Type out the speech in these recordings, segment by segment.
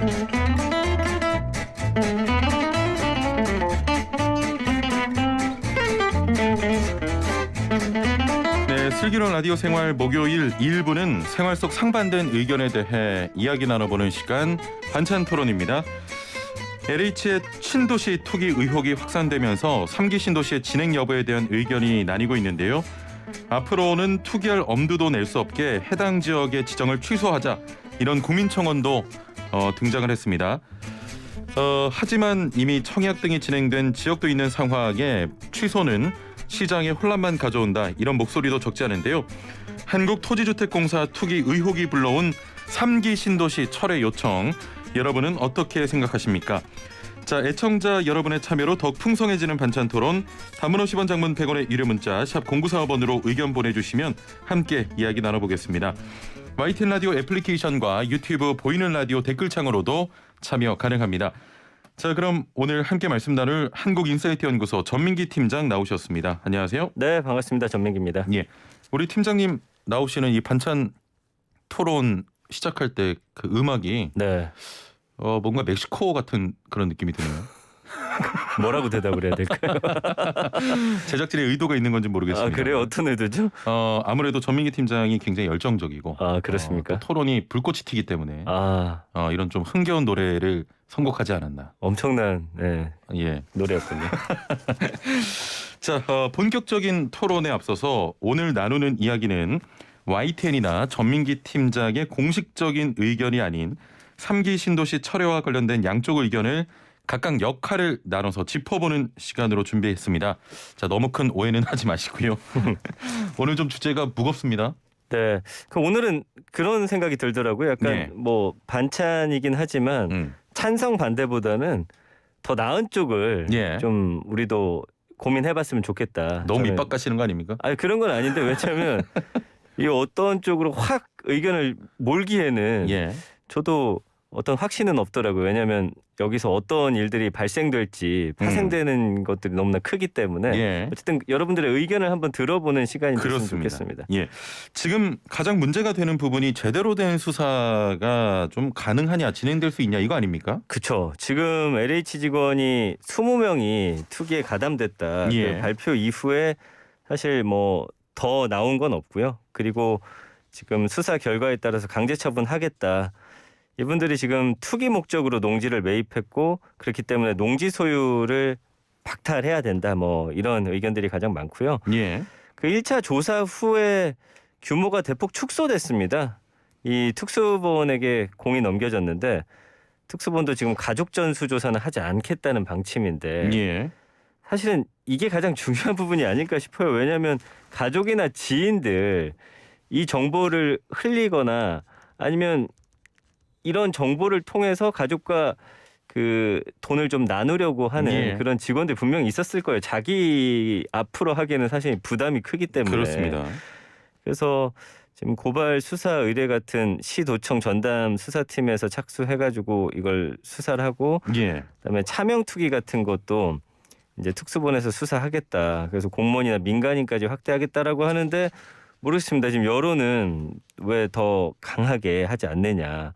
네, 슬기로운 라디오 생활 목요일 1부는 생활 속 상반된 의견에 대해 이야기 나눠보는 시간 반찬 토론입니다. LH의 신도시 투기 의혹이 확산되면서 3기 신도시의 진행 여부에 대한 의견이 나뉘고 있는데요. 앞으로는 투기할 엄두도 낼 수 없게 해당 지역의 지정을 취소하자, 이런 국민청원도 등장을 했습니다. 하지만 이미 청약 등이 진행된 지역도 있는 상황에 취소는 시장에 혼란만 가져온다, 이런 목소리도 적지 않은데요. 한국토지주택공사 투기 의혹이 불러온 3기 신도시 철회 요청, 여러분은 어떻게 생각하십니까? 자, 애청자 여러분의 참여로 더욱 풍성해지는 반찬 토론, 단문 50원, 장문 100원의 유료 문자 샵 0945번으로 의견 보내주시면 함께 이야기 나눠보겠습니다. YTN 라디오 애플리케이션과 유튜브 보이는 라디오 댓글창으로도 참여 가능합니다. 자, 그럼 오늘 함께 말씀 나눌 한국인사이트연구소 전민기 팀장 나오셨습니다. 안녕하세요. 네, 반갑습니다. 전민기입니다. 예, 우리 팀장님 나오시는 이 반찬 토론 시작할 때 그 음악이 네. 뭔가 멕시코 같은 그런 느낌이 드네요. 뭐라고 대답을 해야 될까요? 제작진의 의도가 있는 건지 모르겠습니다. 아, 그래요? 어떤 의도죠? 아무래도 전민기 팀장이 굉장히 열정적이고, 아, 그렇습니까? 또 토론이 불꽃이 튀기 때문에 이런 좀 흥겨운 노래를 선곡하지 않았나. 엄청난 예. 노래였군요. 자, 본격적인 토론에 앞서서 오늘 나누는 이야기는 YTN이나 전민기 팀장의 공식적인 의견이 아닌 3기 신도시 철회와 관련된 양쪽 의견을 각각 역할을 나눠서 짚어보는 시간으로 준비했습니다. 자, 너무 큰 오해는 하지 마시고요. 오늘 좀 주제가 무겁습니다. 네, 그 오늘은 그런 생각이 들더라고요. 약간 네. 뭐 반찬이긴 하지만 찬성 반대보다는 더 나은 쪽을 예. 좀 우리도 고민해봤으면 좋겠다. 너무 저는- 밑밥 가시는 거 아닙니까? 아니, 그런 건 아닌데, 왜냐하면 이 어떤 쪽으로 확 의견을 몰기에는 예. 저도 어떤 확신은 없더라고요. 왜냐하면 여기서 어떤 일들이 발생될지 파생되는 것들이 너무나 크기 때문에 예. 어쨌든 여러분들의 의견을 한번 들어보는 시간이 됐으면 그렇습니다. 좋겠습니다. 예. 지금 가장 문제가 되는 부분이 제대로 된 수사가 좀 가능하냐, 진행될 수 있냐, 이거 아닙니까? 그렇죠. 지금 LH 직원이 20명이 투기에 가담됐다. 예. 그 발표 이후에 사실 뭐 더 나온 건 없고요. 그리고 지금 수사 결과에 따라서 강제 처분하겠다. 이분들이 지금 투기 목적으로 농지를 매입했고 그렇기 때문에 농지 소유를 박탈해야 된다. 뭐 이런 의견들이 가장 많고요. 예. 그 1차 조사 후에 규모가 대폭 축소됐습니다. 이 특수본에게 공이 넘겨졌는데 특수본도 지금 가족 전수 조사는 하지 않겠다는 방침인데 예. 사실은 이게 가장 중요한 부분이 아닐까 싶어요. 왜냐하면 가족이나 지인들 이 정보를 흘리거나 아니면 이런 정보를 통해서 가족과 그 돈을 좀 나누려고 하는 예. 그런 직원들 분명히 있었을 거예요. 자기 앞으로 하기에는 사실 부담이 크기 때문에. 그렇습니다. 그래서 지금 고발 수사 의뢰 같은 시도청 전담 수사팀에서 착수해가지고 이걸 수사를 하고 예. 그다음에 차명 투기 같은 것도 이제 특수본에서 수사하겠다. 그래서 공무원이나 민간인까지 확대하겠다라고 하는데 모르겠습니다. 지금 여론은 왜 더 강하게 하지 않느냐.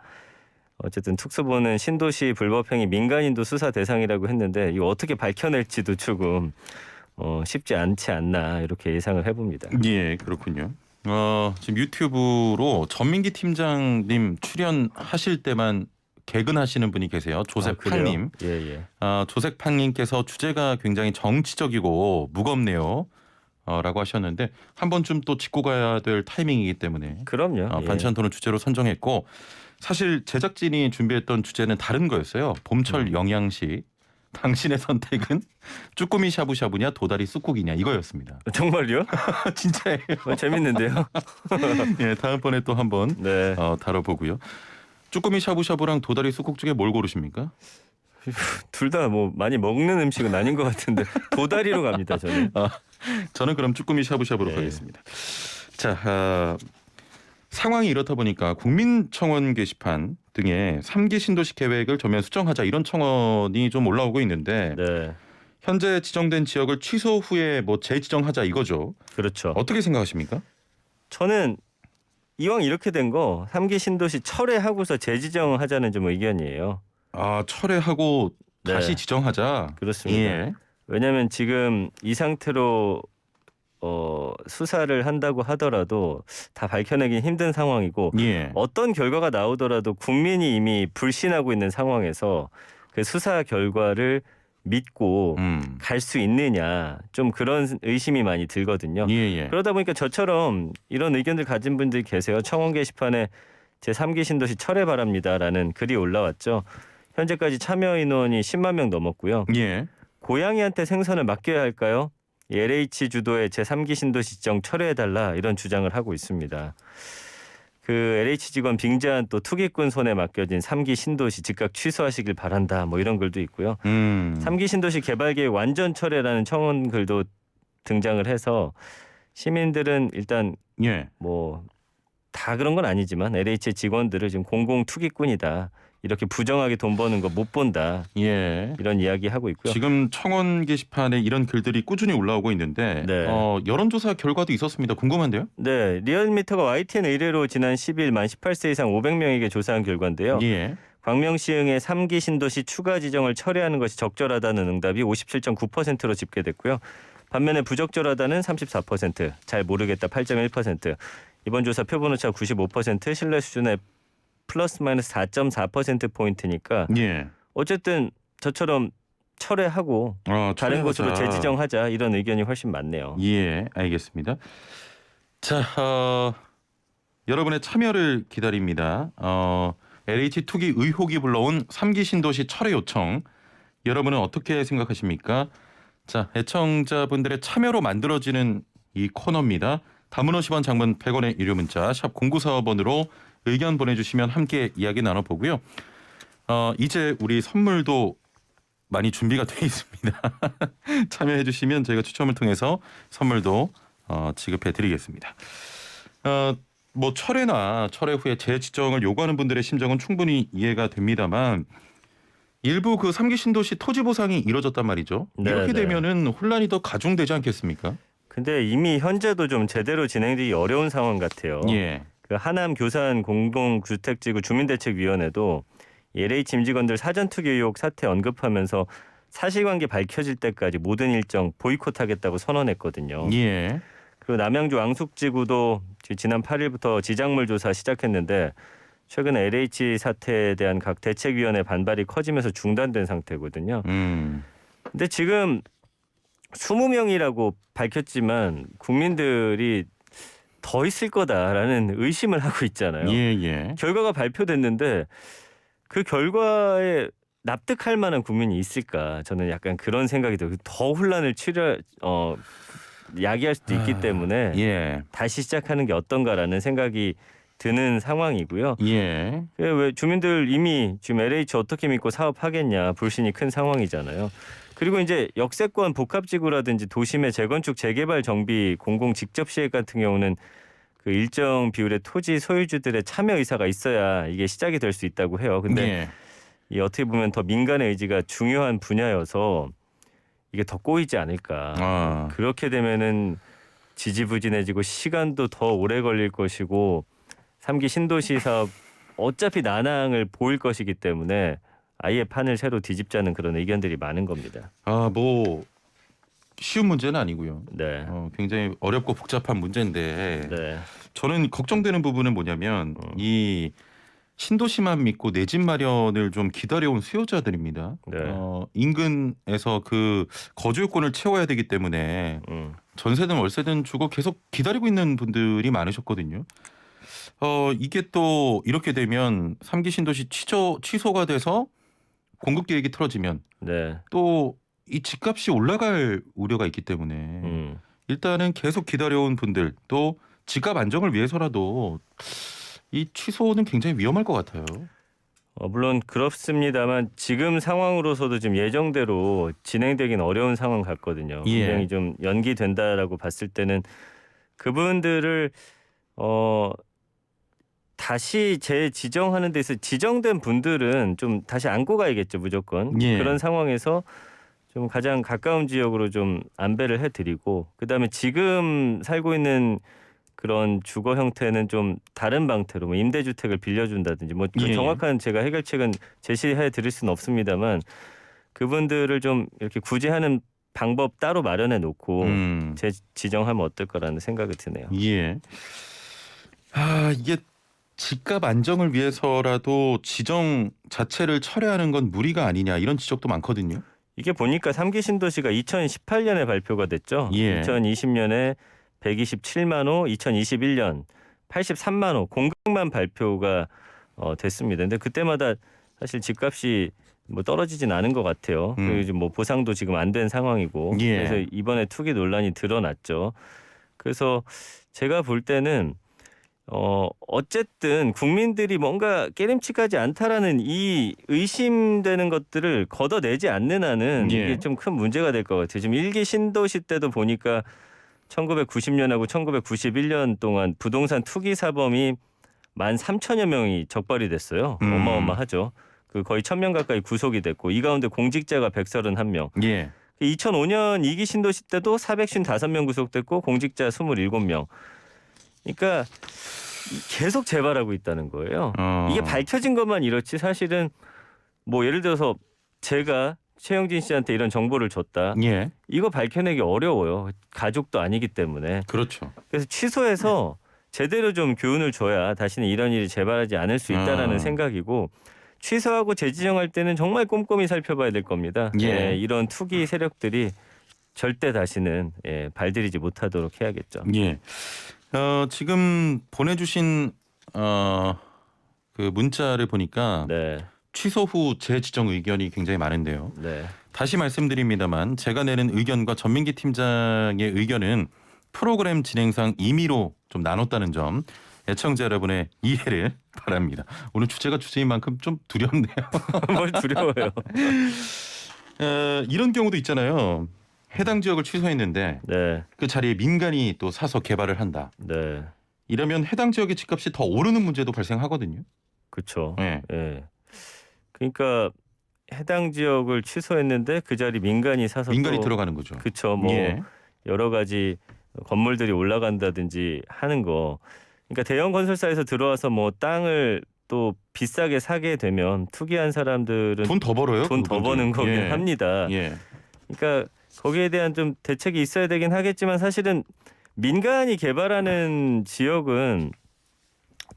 어쨌든 특수본은 신도시 불법행위 민간인도 수사 대상이라고 했는데 이거 어떻게 밝혀낼지도 조금 쉽지 않지 않나 이렇게 예상을 해봅니다. 예, 그렇군요. 지금 유튜브로 전민기 팀장님 출연하실 때만 개근하시는 분이 계세요. 조셉팡님. 예. 조셉팡님께서 주제가 굉장히 정치적이고 무겁네요. 라고 하셨는데 한 번쯤 또 짚고 가야 될 타이밍이기 때문에 그럼요. 반찬 토론 주제로 선정했고, 사실 제작진이 준비했던 주제는 다른 거였어요. 봄철 영양식. 당신의 선택은 쭈꾸미 샤브샤브냐 도다리 쑥국이냐, 이거였습니다. 정말요? 진짜예요. 재밌는데요. 예, 다음번에 또 한번 네. 다뤄보고요. 쭈꾸미 샤브샤브랑 도다리 쑥국 중에 뭘 고르십니까? 둘 다 뭐 많이 먹는 음식은 아닌 것 같은데 도다리로 갑니다. 저는. 저는 그럼 쭈꾸미 샤브샤브로 네. 가겠습니다. 자, 상황이 이렇다 보니까 국민청원 게시판 등에 3기 신도시 계획을 전면 수정하자, 이런 청원이 좀 올라오고 있는데 네. 현재 지정된 지역을 취소 후에 뭐 재지정하자, 이거죠. 그렇죠. 어떻게 생각하십니까? 저는 이왕 이렇게 된 거 3기 신도시 철회하고서 재지정하자는 좀 의견이에요. 아, 철회하고 네. 다시 지정하자. 그렇습니다. 예. 왜냐하면 지금 이 상태로 수사를 한다고 하더라도 다 밝혀내긴 힘든 상황이고 예. 어떤 결과가 나오더라도 국민이 이미 불신하고 있는 상황에서 그 수사 결과를 믿고 갈 수 있느냐 좀 그런 의심이 많이 들거든요. 예. 그러다 보니까 저처럼 이런 의견들 가진 분들이 계세요. 청원 게시판에 제3기 신도시 철회 바랍니다라는 글이 올라왔죠. 현재까지 참여 인원이 10만 명 넘었고요. 예. 고양이한테 생선을 맡겨야 할까요? LH 주도의 제3기 신도시 지정 철회해달라 이런 주장을 하고 있습니다. 그 LH 직원 빙자한 또 투기꾼 손에 맡겨진 3기 신도시 즉각 취소하시길 바란다 뭐 이런 글도 있고요. 3기 신도시 개발 계획 완전 철회라는 청원 글도 등장을 해서 시민들은 일단 예. 뭐 다 그런 건 아니지만 LH의 직원들을 지금 공공 투기꾼이다. 이렇게 부정하게 돈 버는 거 못 본다. 예. 이런 이야기 하고 있고요. 지금 청원 게시판에 이런 글들이 꾸준히 올라오고 있는데 네. 여론조사 결과도 있었습니다. 궁금한데요? 네, 리얼미터가 YTN 의뢰로 지난 10일 만 18세 이상 500명에게 조사한 결과인데요. 예. 광명시흥의 3기 신도시 추가 지정을 철회하는 것이 적절하다는 응답이 57.9%로 집계됐고요. 반면에 부적절하다는 34%, 잘 모르겠다 8.1%, 이번 조사 표본오차 95%, 신뢰 수준의 플러스 마이너스 4.4%포인트니까 예. 어쨌든 저처럼 철회하고 다른 곳으로 철회하자. 재지정하자 이런 의견이 훨씬 많네요. 예, 알겠습니다. 자, 여러분의 참여를 기다립니다. LH 투기 의혹이 불러온 3기 신도시 철회 요청. 여러분은 어떻게 생각하십니까? 자, 애청자분들의 참여로 만들어지는 이 코너입니다. 담은 50원, 장문 100원의 유료 문자 샵 0945번으로 의견 보내주시면 함께 이야기 나눠보고요. 이제 우리 선물도 많이 준비가 되어 있습니다. 참여해 주시면 저희가 추첨을 통해서 선물도 지급해 드리겠습니다. 뭐 철회나 철회 후에 재지정을 요구하는 분들의 심정은 충분히 이해가 됩니다만 일부 그 3기 신도시 토지 보상이 이뤄졌단 말이죠. 네, 이렇게 네. 되면은 혼란이 더 가중되지 않겠습니까? 근데 이미 현재도 좀 제대로 진행되기 어려운 상황 같아요. 예. 그 하남 교산 공동주택지구 주민대책위원회도 LH 임직원들 사전투기 의혹 사태 언급하면서 사실관계 밝혀질 때까지 모든 일정 보이콧하겠다고 선언했거든요. 예. 그리고 남양주 왕숙지구도 지난 8일부터 지작물 조사 시작했는데 최근 LH 사태에 대한 각 대책위원회 반발이 커지면서 중단된 상태거든요. 근데 지금 20명이라고 밝혔지만 국민들이 더 있을 거다라는 의심을 하고 있잖아요. 예. 결과가 발표됐는데 그 결과에 납득할 만한 국민이 있을까? 저는 약간 그런 생각이 들어요. 더 혼란을 야기할 수도 있기 때문에 예. 다시 시작하는 게 어떤가라는 생각이 드는 상황이고요. 예. 왜 주민들 이미 지금 LH 어떻게 믿고 사업하겠냐 불신이 큰 상황이잖아요. 그리고 이제 역세권 복합지구라든지 도심의 재건축 재개발 정비 공공 직접 시행 같은 경우는 그 일정 비율의 토지 소유주들의 참여 의사가 있어야 이게 시작이 될 수 있다고 해요. 근데 예. 이 어떻게 보면 더 민간의 의지가 중요한 분야여서 이게 더 꼬이지 않을까. 그렇게 되면은 지지부진해지고 시간도 더 오래 걸릴 것이고 3기 신도시 사업 어차피 난항을 보일 것이기 때문에 아예 판을 새로 뒤집자는 그런 의견들이 많은 겁니다. 뭐 쉬운 문제는 아니고요. 네. 굉장히 어렵고 복잡한 문제인데 네. 저는 걱정되는 부분은 뭐냐면 이 신도시만 믿고 내 집 마련을 좀 기다려온 수요자들입니다. 네. 인근에서 그 거주 요건을 채워야 되기 때문에 전세든 월세든 주고 계속 기다리고 있는 분들이 많으셨거든요. 이게 또 이렇게 되면 3기 신도시 취소가 돼서 공급 계획이 틀어지면 네. 또 이 집값이 올라갈 우려가 있기 때문에 일단은 계속 기다려온 분들 또 집값 안정을 위해서라도 이 취소는 굉장히 위험할 것 같아요. 물론 그렇습니다만 지금 상황으로서도 지금 예정대로 진행되긴 어려운 상황 같거든요. 예. 굉장히 좀 연기된다라고 봤을 때는 그분들을 다시 재지정하는 데서 지정된 분들은 좀 다시 안고 가야겠죠, 무조건. 예. 그런 상황에서 좀 가장 가까운 지역으로 좀 안배를 해드리고 그다음에 지금 살고 있는 그런 주거 형태는 좀 다른 방태로 뭐 임대주택을 빌려준다든지 뭐 그 예, 예. 정확한 제가 해결책은 제시해 드릴 수는 없습니다만 그분들을 좀 이렇게 구제하는 방법 따로 마련해 놓고 지정하면 어떨 거라는 생각이 드네요. 예. 아, 이게 집값 안정을 위해서라도 지정 자체를 철회하는 건 무리가 아니냐 이런 지적도 많거든요. 이게 보니까 3기 신도시가 2018년에 발표가 됐죠. 예. 2020년에 127만 호, 2021년 83만 호 공급만 발표가 됐습니다. 근데 그때마다 사실 집값이 뭐 떨어지진 않은 것 같아요. 그리고 이제 뭐 보상도 지금 안 된 상황이고 예. 그래서 이번에 투기 논란이 드러났죠. 그래서 제가 볼 때는 어쨌든 국민들이 뭔가 깨림칙하지 않다라는 이 의심되는 것들을 걷어내지 않는 한은 예. 이게 좀 큰 문제가 될 것 같아요. 지금 1기 신도시 때도 보니까 1990년하고 1991년 동안 부동산 투기 사범이 13,000여 명이 적발이 됐어요. 어마어마하죠. 그 거의 1,000명 가까이 구속이 됐고 이 가운데 공직자가 131명. 예. 2005년 2기 신도시 때도 455명 구속됐고 공직자 27명. 그러니까 계속 재발하고 있다는 거예요. 이게 밝혀진 것만 이렇지 사실은 뭐 예를 들어서 제가 최영진 씨한테 이런 정보를 줬다. 예. 이거 밝혀내기 어려워요. 가족도 아니기 때문에. 그렇죠. 그래서 취소해서 제대로 좀 교훈을 줘야 다시는 이런 일이 재발하지 않을 수 있다라는 생각이고 취소하고 재지정할 때는 정말 꼼꼼히 살펴봐야 될 겁니다. 예. 이런 투기 세력들이 절대 다시는 발들이지 못하도록 해야겠죠. 예. 지금 보내주신 그 문자를 보니까 네. 취소 후 재지정 의견이 굉장히 많은데요. 네. 다시 말씀드립니다만 제가 내는 의견과 전민기 팀장의 의견은 프로그램 진행상 임의로 좀 나눴다는 점 애청자 여러분의 이해를 바랍니다. 오늘 주제가 주제인 만큼 좀 두렵네요. 뭘 두려워요. 이런 경우도 있잖아요. 해당 지역을 취소했는데 네. 그 자리에 민간이 또 사서 개발을 한다. 네. 이러면 해당 지역의 집값이 더 오르는 문제도 발생하거든요. 그렇죠. 네. 예. 그러니까 해당 지역을 취소했는데 그 자리 민간이 사서 민간이 또 들어가는 거죠. 그렇죠. 뭐 예. 여러 가지 건물들이 올라간다든지 하는 거. 그러니까 대형 건설사에서 들어와서 뭐 땅을 또 비싸게 사게 되면 투기한 사람들은 돈 더 벌어요. 돈 더 버는 거긴 예. 합니다. 예. 그러니까 거기에 대한 좀 대책이 있어야 되긴 하겠지만 사실은 민간이 개발하는 지역은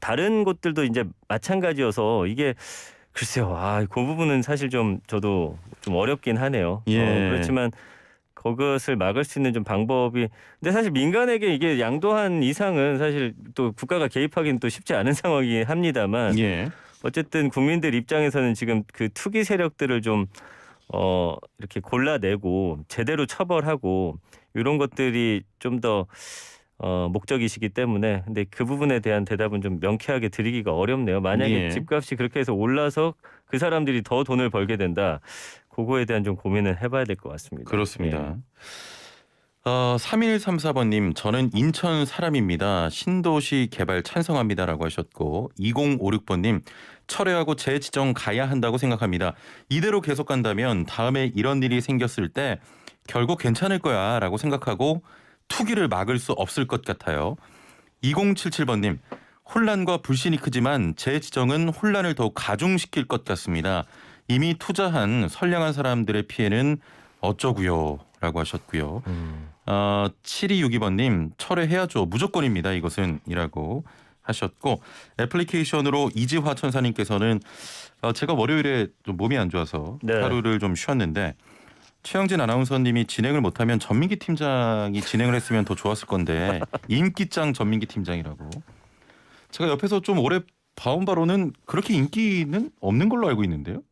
다른 곳들도 이제 마찬가지여서 이게 글쎄요. 그 부분은 사실 좀 저도 좀 어렵긴 하네요. 예. 그렇지만 그것을 막을 수 있는 좀 방법이 근데 사실 민간에게 이게 양도한 이상은 사실 또 국가가 개입하기는 또 쉽지 않은 상황이긴 합니다만 예. 어쨌든 국민들 입장에서는 지금 그 투기 세력들을 좀 이렇게 골라내고 제대로 처벌하고 이런 것들이 좀 더 목적이시기 때문에 근데 그 부분에 대한 대답은 좀 명쾌하게 드리기가 어렵네요. 만약에 예. 집값이 그렇게 해서 올라서 그 사람들이 더 돈을 벌게 된다. 그거에 대한 좀 고민을 해봐야 될 것 같습니다. 그렇습니다. 3134번님 저는 인천 사람입니다. 신도시 개발 찬성합니다라고 하셨고 2056번님 철회하고 재지정 가야 한다고 생각합니다. 이대로 계속 간다면 다음에 이런 일이 생겼을 때 결국 괜찮을 거야 라고 생각하고 투기를 막을 수 없을 것 같아요. 2077번님 혼란과 불신이 크지만 재지정은 혼란을 더욱 가중시킬 것 같습니다. 이미 투자한 선량한 사람들의 피해는 어쩌고요 라고 하셨고요. 7262번님 철회해야죠. 무조건입니다. 이것은 이라고 하셨고 애플리케이션으로 이지화 천사님께서는 제가 월요일에 좀 몸이 안 좋아서 네. 하루를 좀 쉬었는데 최영진 아나운서님이 진행을 못하면 전민기 팀장이 진행을 했으면 더 좋았을 건데 인기짱 전민기 팀장이라고 제가 옆에서 좀 오래 봐온 바로는 그렇게 인기는 없는 걸로 알고 있는데요.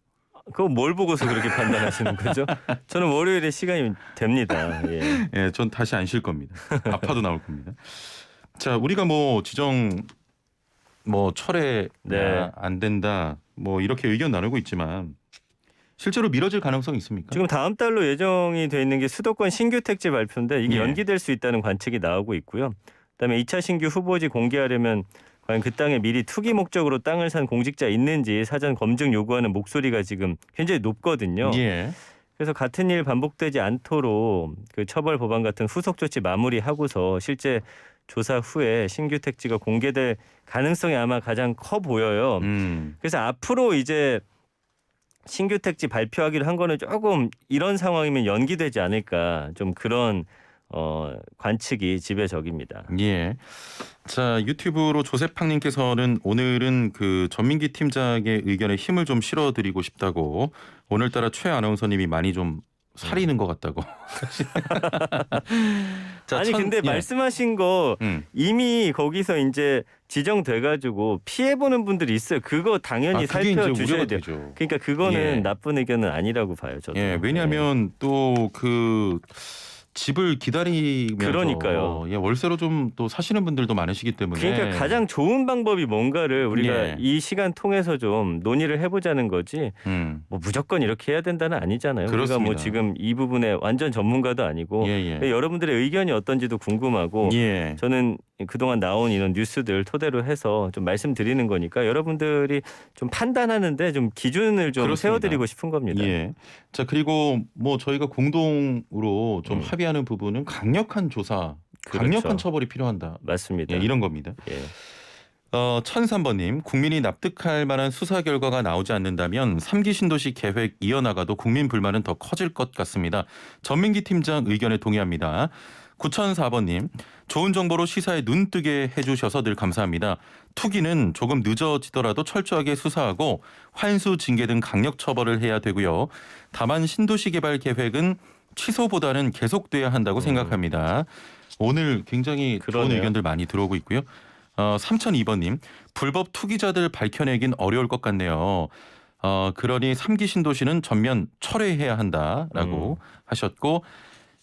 그거 뭘 보고서 그렇게 판단하시는 거죠? 저는 월요일에 시간이 됩니다. 예. 예, 전 다시 안 쉴 겁니다. 아파도 나올 겁니다. 자, 우리가 뭐 지정 뭐 철회 네. 안 된다 뭐 이렇게 의견 나누고 있지만 실제로 미뤄질 가능성이 있습니까? 지금 다음 달로 예정이 돼 있는 게 수도권 신규 택지 발표인데 이게 예. 연기될 수 있다는 관측이 나오고 있고요. 그다음에 2차 신규 후보지 공개하려면 과연 그 땅에 미리 투기 목적으로 땅을 산 공직자 있는지 사전 검증 요구하는 목소리가 지금 굉장히 높거든요. 예. 그래서 같은 일 반복되지 않도록 그 처벌 법안 같은 후속 조치 마무리하고서 실제 조사 후에 신규 택지가 공개될 가능성이 아마 가장 커 보여요. 그래서 앞으로 이제 신규 택지 발표하기로 한 거는 조금 이런 상황이면 연기되지 않을까 좀 그런 관측이 지배적입니다. 예. 자, 유튜브로 조세팡님께서는 오늘은 그 전민기 팀장의 의견에 힘을 좀 실어드리고 싶다고 오늘따라 최 아나운서님이 많이 좀 살리는 것 같다고. 자, 아니 근데 예. 말씀하신 거 이미 거기서 이제 지정돼가지고 피해 보는 분들이 있어요. 그거 당연히 그게 살펴 이제 주셔야 우려가 돼요. 되죠. 그러니까 그거는 예. 나쁜 의견은 아니라고 봐요. 저도. 예, 왜냐하면 또 그 집을 기다리면서 그러니까요. 예, 월세로 좀 또 사시는 분들도 많으시기 때문에 그러니까 가장 좋은 방법이 뭔가를 우리가 예. 이 시간 통해서 좀 논의를 해보자는 거지. 뭐 무조건 이렇게 해야 된다는 아니잖아요. 우리가 그렇습니다. 뭐 지금 이 부분에 완전 전문가도 아니고 예, 여러분들의 의견이 어떤지도 궁금하고 예. 저는 그동안 나온 이런 뉴스들 토대로 해서 좀 말씀드리는 거니까 여러분들이 좀 판단하는데 좀 기준을 좀 그렇습니다. 세워드리고 싶은 겁니다. 예. 자, 그리고 뭐 저희가 공동으로 좀 합의하는 부분은 강력한 조사, 강력한 그렇죠. 처벌이 필요한다. 맞습니다. 예, 이런 겁니다. 예. 1003번님, 국민이 납득할 만한 수사 결과가 나오지 않는다면 3기 신도시 계획 이어나가도 국민 불만은 더 커질 것 같습니다. 전민기 팀장 의견에 동의합니다. 9004번님, 좋은 정보로 시사에 눈뜨게 해주셔서 늘 감사합니다. 투기는 조금 늦어지더라도 철저하게 수사하고 환수 징계 등 강력 처벌을 해야 되고요. 다만 신도시 개발 계획은 취소보다는 계속돼야 한다고 생각합니다. 오늘 굉장히 좋은 그러네요. 의견들 많이 들어오고 있고요. 3002번님, 불법 투기자들 밝혀내긴 어려울 것 같네요. 그러니 3기 신도시는 전면 철회해야 한다라고 하셨고,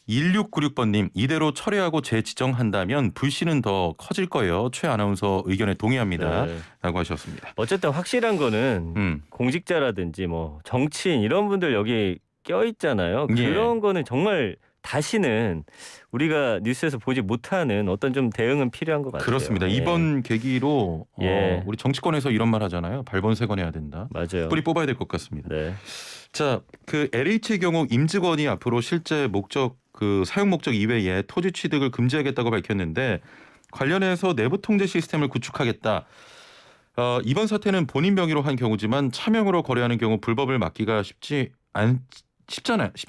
1696번님, 이대로 철회하고 재지정한다면 불씨는 더 커질 거예요. 최 아나운서 의견에 동의합니다. 네. 라고 하셨습니다. 어쨌든 확실한 거는 공직자라든지 뭐 정치인 이런 분들 여기 껴 있잖아요. 예. 그런 거는 정말 다시는 우리가 뉴스에서 보지 못하는 어떤 좀 대응은 필요한 것 같아요. 그렇습니다. 예. 이번 계기로 예. 우리 정치권에서 이런 말 하잖아요. 발본색원해야 된다. 맞아요. 뿌리 뽑아야 될 것 같습니다. 네. 자, 그 LH의 경우 임직원이 앞으로 실제 목적 그 사용 목적 이외에 토지 취득을 금지하겠다고 밝혔는데 관련해서 내부 통제 시스템을 구축하겠다. 이번 사태는 본인 명의로 한 경우지만 차명으로 거래하는 경우 불법을 막기가 쉽지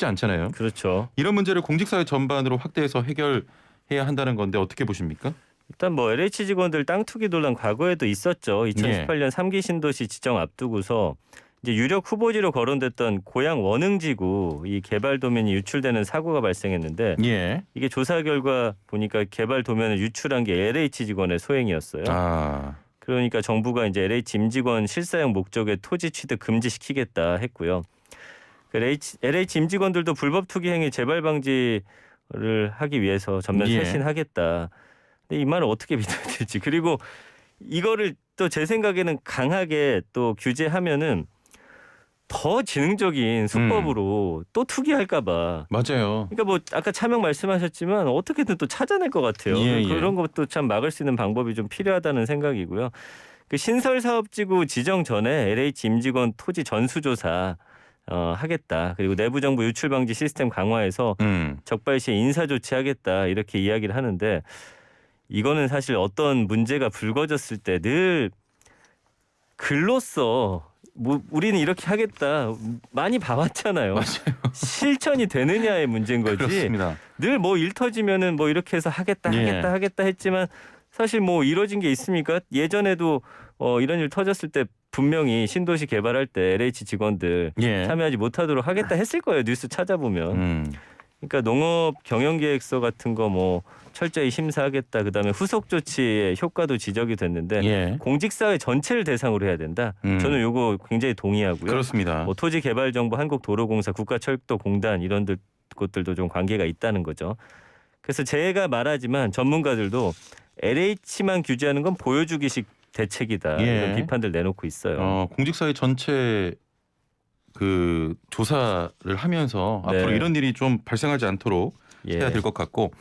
않잖아요. 그렇죠. 이런 문제를 공직사회 전반으로 확대해서 해결해야 한다는 건데 어떻게 보십니까? 일단 뭐 LH 직원들 땅 투기 논란 과거에도 있었죠. 2018년 3기 신도시 지정 앞두고서 이제 유력 후보지로 거론됐던 고양 원흥지구 이 개발 도면이 유출되는 사고가 발생했는데 예. 이게 조사 결과 보니까 개발 도면을 유출한 게 LH 직원의 소행이었어요. 그러니까 정부가 이제 LH 임직원 실사용 목적의 토지 취득 금지시키겠다 했고요. LH 임직원들도 불법 투기 행위 재발 방지를 하기 위해서 전면 예. 쇄신하겠다. 근데 이 말을 어떻게 믿어야 될지. 그리고 이거를 또 제 생각에는 강하게 또 규제하면은 더 지능적인 수법으로 또 투기할까 봐. 맞아요. 그러니까 뭐 아까 차명 말씀하셨지만 어떻게든 또 찾아낼 것 같아요. 예, 예. 그런 것도 참 막을 수 있는 방법이 좀 필요하다는 생각이고요. 그 신설사업지구 지정 전에 LH 임직원 토지 전수조사 하겠다. 그리고 내부 정보 유출 방지 시스템 강화해서 적발 시에 인사 조치하겠다. 이렇게 이야기를 하는데 이거는 사실 어떤 문제가 불거졌을 때 늘 글로써 뭐 우리는 이렇게 하겠다 많이 봐왔잖아요. 맞아요. 실천이 되느냐의 문제인 거지. 그렇습니다. 늘 뭐 일 터지면은 뭐 이렇게 해서 하겠다 했지만 사실 뭐 이루어진 게 있습니까? 예전에도 이런 일 터졌을 때 분명히 신도시 개발할 때 LH 직원들 예. 참여하지 못하도록 하겠다 했을 거예요. 뉴스 찾아보면. 그러니까 농업 경영계획서 같은 거 뭐 철저히 심사하겠다. 그다음에 후속 조치의 효과도 지적이 됐는데 예. 공직사회 전체를 대상으로 해야 된다. 저는 요거 굉장히 동의하고요. 그렇습니다. 뭐 토지개발정보, 한국도로공사, 국가철도공단 이런 곳들도 좀 관계가 있다는 거죠. 그래서 제가 말하지만 전문가들도 LH만 규제하는 건 보여주기식 대책이다. 예. 이런 비판들 내놓고 있어요. 공직사회 전체 그 조사를 하면서 네. 앞으로 이런 일이 좀 발생하지 않도록 예. 해야 될 것 같고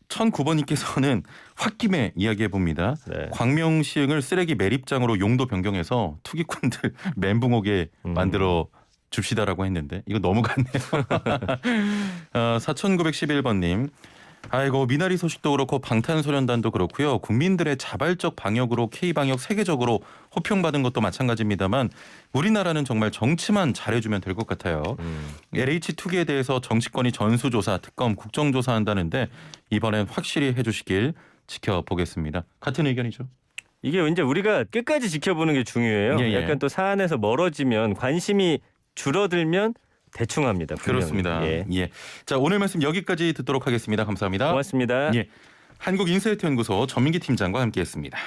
1009번님께서는 홧김에 이야기해 봅니다. 네. 광명 시흥을 쓰레기 매립장으로 용도 변경해서 투기꾼들 멘붕 오게 만들어 줍시다라고 했는데 이거 너무 같네요. 4911번님 아이고 미나리 소식도 그렇고 방탄소년단도 그렇고요. 국민들의 자발적 방역으로 K방역 세계적으로 호평받은 것도 마찬가지입니다만 우리나라는 정말 정치만 잘해주면 될 것 같아요. LH 투기에 대해서 정치권이 전수조사, 특검, 국정조사한다는데 이번엔 확실히 해주시길 지켜보겠습니다. 같은 의견이죠? 이게 이제 우리가 끝까지 지켜보는 게 중요해요. 예, 예. 약간 또 사안에서 멀어지면 관심이 줄어들면 대충 합니다. 분명히. 그렇습니다. 예. 예. 자 오늘 말씀 여기까지 듣도록 하겠습니다. 감사합니다. 고맙습니다. 예. 한국인사이트연구소 전민기 팀장과 함께했습니다.